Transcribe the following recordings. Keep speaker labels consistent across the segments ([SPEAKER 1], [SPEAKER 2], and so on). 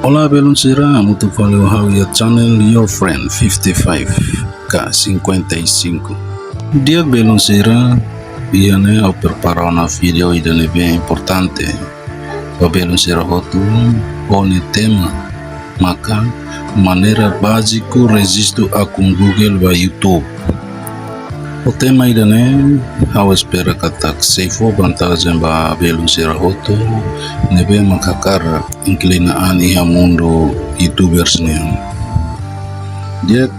[SPEAKER 1] Hola Beluncira, muito valeu how your channel your friend 55K55. Dia Beluncira, iane ao preparar uma vídeo idane bem importante. O Beluncira hotu one tema, maka maneira básica registro akun Google wa YouTube. O tema idane how espera katak safe vantagem ba Beluncira hotu nebe makakar inclinaan iha mundo youtubers niya. Dia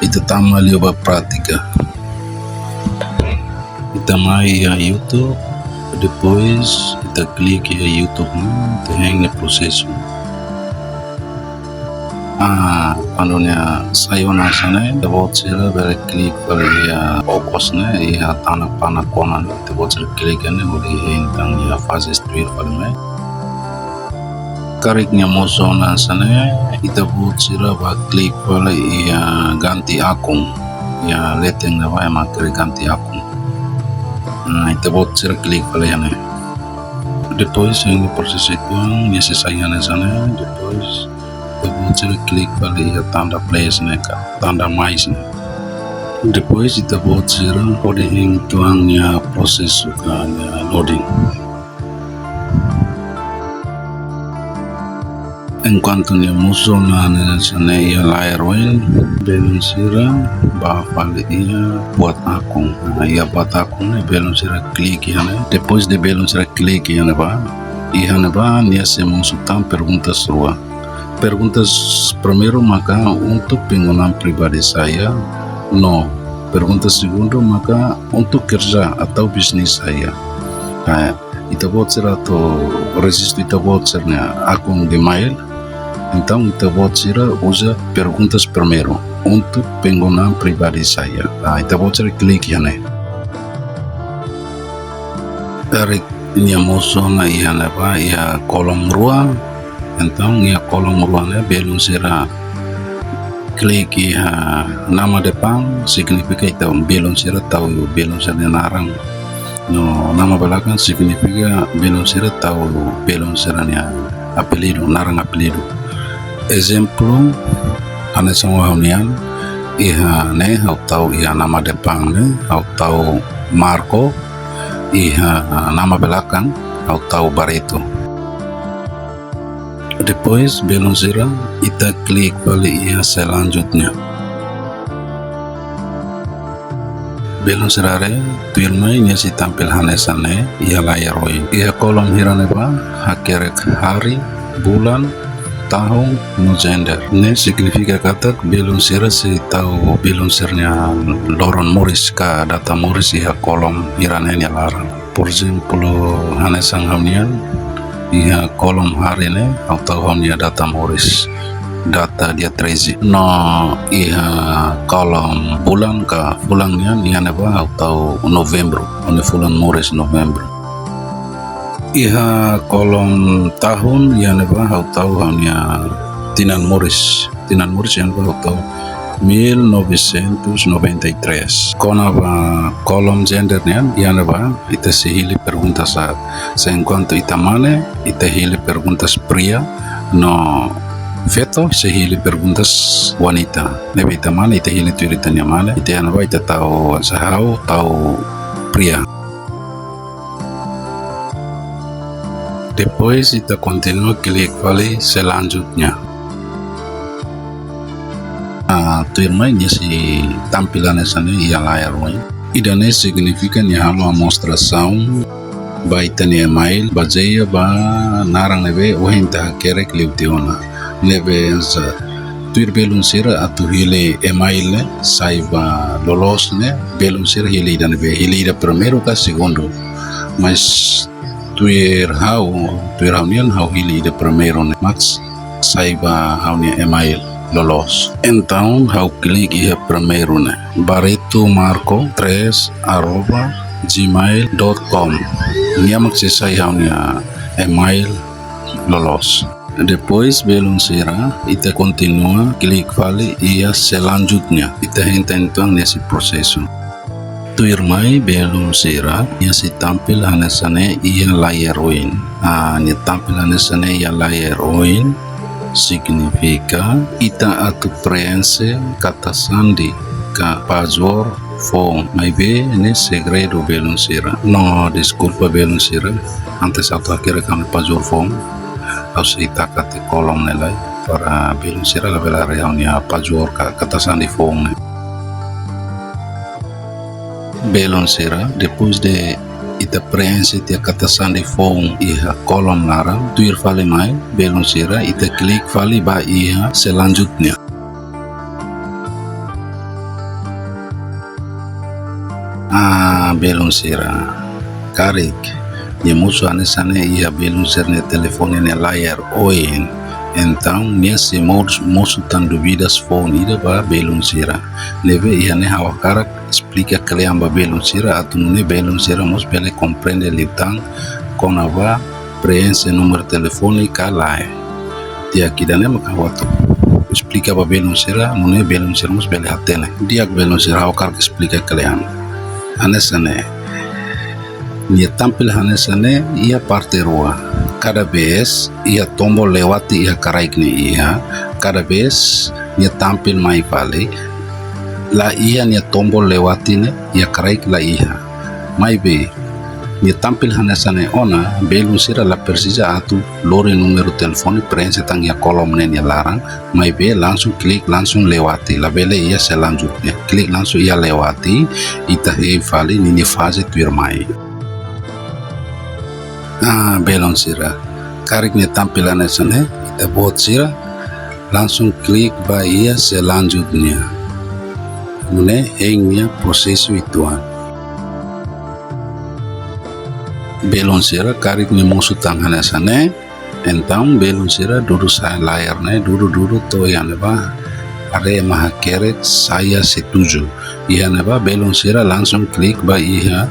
[SPEAKER 1] itatama liyo ba pratica. Itamai iha YouTube, depois ita clique iha YouTube teheng na proseso. Quando niya sayo na sana, dapat sila balik click pada iha focus na iha tanah panah konan, dapat sila click na uli hintang iha fase street pada kariknya musuh na sana ita buat sila ba klik pada iha ganti akun ya leteng na ba makere ganti akun ita buat sila klik pada yana depois yang proses itu yang selesai na sana depois ita buat sila klik pada iha tanda plus na tanda mais na depois ita buat sila pada yang tuangnya proses sukanya loading. Enquanto niya muso na sana iya layar wen Beluncira ba fale iya buat akun iya buat akun Beluncira klik yana depois de Beluncira klik yana ba iya na ba niya se mensutan perguntas rua perguntas primero maka untuk penggunaan pribadi saya no perguntas segundo maka untuk kerja atau bisnis saya ita voucher atau registro ita vouchernya akun Gmail. Então, ita voucher usa perguntas primeiro untuk penggunaan pribadi saya. Ita voucher klik ya nih. Dari ini musuh na iya apa ya kolom rua. Então, ya kolom rua na Beluncira klik ya nama depan signifika ita Beluncira tahu Beluncira narang. No nama belakang signifika Beluncira tahu Beluncira nya apelido narang apelido. Exemplo, ane semua hunian, iha ne, hau tahu iha nama depan ne, hau tahu Marco, iha nama belakang, hau tahu Barreto. Depois Beluncira, ita klik pada iha selanjutnya. Beluncira re, tuirmai nya si tampil hanesane, iha layar oi. Iha kolom hirane ba, hakerek hari, bulan, tahun no gender. Ne significa kata Beluncira si tahu Beluncirnya Loron Morris ka data Morris iha kolom iranenya larang. Por ejemplo, hanesang hunian iha kolom hari ne atau hunian data Morris data dia 13. No iha kolom bulan ka bulannya iha neba atau November. Oni bulan Morris November. Iha kolom tahun yang neba hau tahu hanya Tinan Morris yang neba hau tahu 1993. Konaba kolom gendernya yang neba ita sehili perguntas saat seenquanto ita mane ita hili perguntas pria no feto sehili perguntas wanita neba ita mane ita hili tuiritanya mane ita yang neba ita tahu sahau tahu pria. Depois ita continua klik kali selanjutnya. Tuirmai nya si tampilan sana ia layar wai. Idane significa nya halo mostração baita ni email bazeia ba narang nebe ohinta kerek liutiona nebe za tuir Beluncira atu hile email ne saiba lolos ne Beluncira hile idane be hile ida primeiro ka segundo mas tuir haunian hau hili de primeiro ne max saiba haunia email lolos. Então hau klik iha primeiro ne Barreto Marco 3@gmail.com. Nia max sai haunia email lolos. Depois Beluncira ita continua klik vale iha selanjutnya. Ita henta então nesse processo. Tuirmai Beluncira yang si tampil hanesane ia layar oin. Ni tampil hanesane ia layar oin significa ita atu preense kata sandi ka password phone. Maybe ini segredo belum sira. No, disculpa belum sira. Antes atau akhirnya kami password phone. Harus itakat di kolom nilai para belum sira la bela reaunia password kata sandi phone. Belum sira depois de ita preenche tia kata sandi phone iha kolom larang tuir fale mai belum sira ita klik fale ba iha selanjutnya. Belum sira karik ya musuh anesane ia belum sirne telefonnya layar oin então nesse moço tan duvidas phone ida ba belum sira leve ia ne hawa karak explica kalian ba belum sira atu ne belum sira mos bele comprende litang kona ba preenche número telefônica lá dia kidane makawatu explica ba belum sira ne belum sira mos bele hatene dia belum sira hawa karak explica kalian anesane ia tampil hanesane ia parte rua cada vez ia tombol lewati ia karaikni ia cada vez ia tampil mai vale la ia ia tombol lewati ne ia karaik la ia mai be ia tampil hanesane ona belum sira la persija atu lori numero telefoni preenche tang ia kolom ne ia larang mai be langsung klik langsung lewati la bele ia selanjutnya klik langsung ia lewati ita he vale nini fase tuir mai. Belum sira karik ne tampilan sana kita buat sira langsung klik ba ia selanjutnya mune hengnya proses ituan. Belum sira karik ne musuh tangan sana entang belum sira duduk saya layarnya duduk to yang ba are maha keret saya setuju ia ba belum sira langsung klik ba ia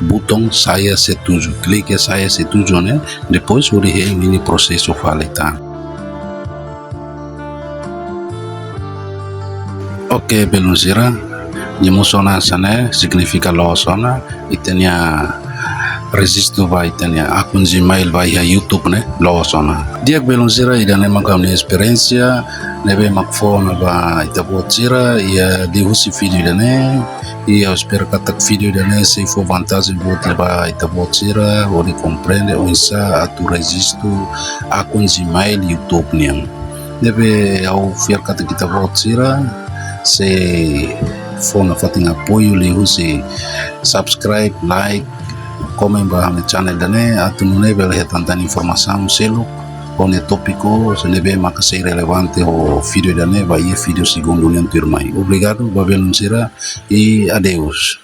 [SPEAKER 1] botão saya setuju, klik ya saya setuju né, depois uri ini prosesso validar. Oke, belum sira, nyemosona sana significa losona, itenya registro ba itenya akun Gmail ba ya YouTube né, losona. Dia belum sira idane magam ni experiência, nebe magfona ba itabuat sira ia dihusi video dane. E eu espero que a vídeo dane se for vantagem botar ba itabuat sira ou de compreender ou insa atu registro akun Gmail YouTube niang. Deve ao fiar kata kita buat sira se for na fating apoio lihu se subscribe like komen ba na channel dane atu nune bela tantan informação selo on tópico se nebe makasei relevante o vídeo dane ba ia vídeo segundo niang turmai. Obrigado babel sira e adeus.